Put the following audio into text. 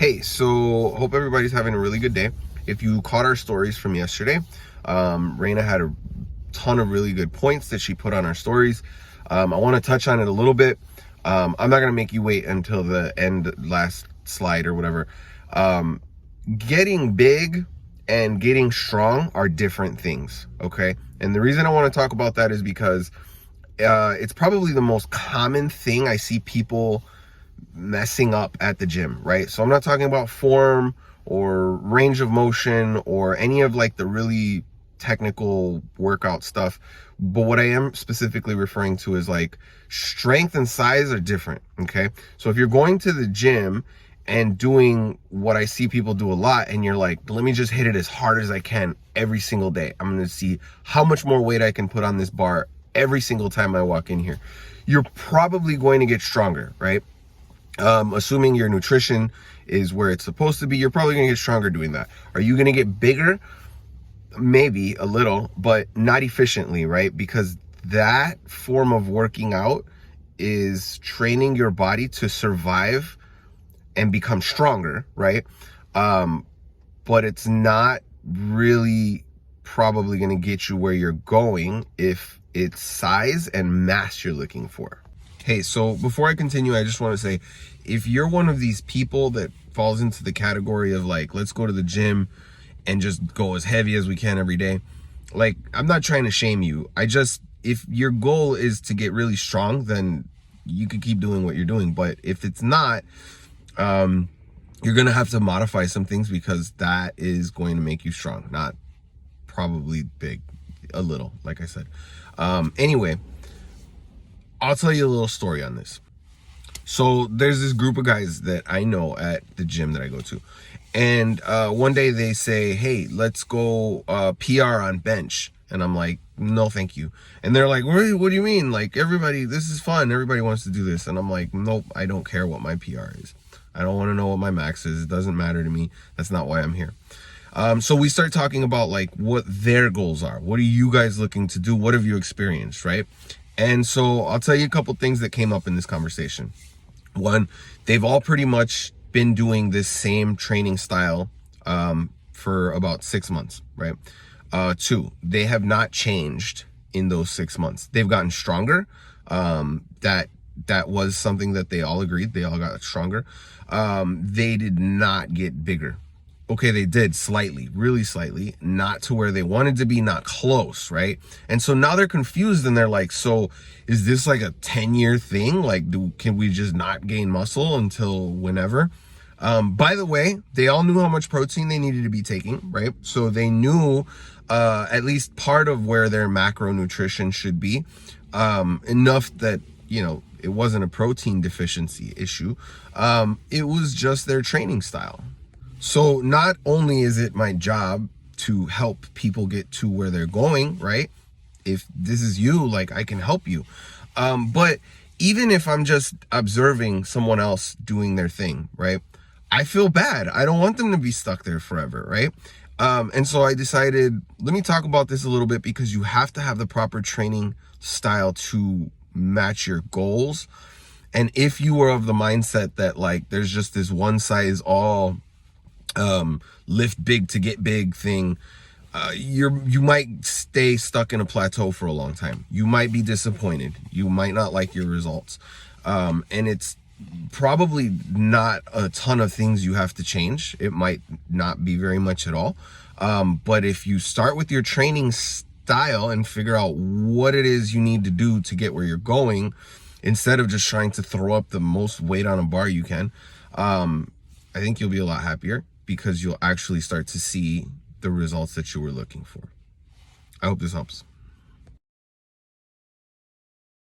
Hey, so hope everybody's having a really good day. If you caught our stories from yesterday, Raina had a ton of really good points that she put on our stories. I want to touch on it a little bit. I'm not going to make you wait until the end, last slide or whatever. Getting big and getting strong are different things, okay? And the reason I want to talk about that is because it's probably the most common thing I see people messing up at the gym, right? So I'm not talking about form or range of motion or any of like the really technical workout stuff, but what I am specifically referring to is like strength and size are different, okay? So if you're going to the gym and doing what I see people do a lot and you're like, let me just hit it as hard as I can every single day, I'm gonna see how much more weight I can put on this bar every single time I walk in here, you're probably going to get stronger, right? Assuming your nutrition is where it's supposed to be, you're probably going to get stronger doing that. Are you going to get bigger? Maybe a little, but not efficiently, right? Because that form of working out is training your body to survive and become stronger, right? But it's not really probably going to get you where you're going if it's size and mass you're looking for. Hey, so before I continue, I just want to say, if you're one of these people that falls into the category of like, let's go to the gym and just go as heavy as we can every day, like, I'm not trying to shame you. If your goal is to get really strong, then you can keep doing what you're doing. But if it's not, you're going to have to modify some things because that is going to make you strong, not probably big, a little, like I said. Anyway, I'll tell you a little story on this. So there's this group of guys that I know at the gym that I go to. And one day they say, hey, let's go PR on bench. And I'm like, no, thank you. And they're like, what do you mean? Like, everybody, this is fun. Everybody wants to do this. And I'm like, nope, I don't care what my PR is. I don't want to know what my max is. It doesn't matter to me. That's not why I'm here. So we start talking about like what their goals are. What are you guys looking to do? What have you experienced, right? And so I'll tell you a couple things that came up in this conversation. One, they've all pretty much been doing this same training style for about 6 months, right? Two, they have not changed in those 6 months. They've gotten stronger. That was something that they all agreed. They all got stronger. They did not get bigger. Okay, they did slightly, really slightly, not to where they wanted to be, not close, right? And so now they're confused and they're like, so is this like a 10-year thing? Like, can we just not gain muscle until whenever? By the way, they all knew how much protein they needed to be taking, right? So they knew at least part of where their macronutrition should be, enough that, you know, it wasn't a protein deficiency issue. It was just their training style. So not only is it my job to help people get to where they're going, right? If this is you, like, I can help you. But even if I'm just observing someone else doing their thing, right? I feel bad. I don't want them to be stuck there forever, right? And so I decided, let me talk about this a little bit because you have to have the proper training style to match your goals. And if you are of the mindset that like, there's just this one size all lift big to get big thing, you might stay stuck in a plateau for a long time. You might be disappointed. You might not like your results. And it's probably not a ton of things you have to change. It might not be very much at all. But if you start with your training style and figure out what it is you need to do to get where you're going, instead of just trying to throw up the most weight on a bar you can, I think you'll be a lot happier because you'll actually start to see the results that you were looking for. I hope this helps.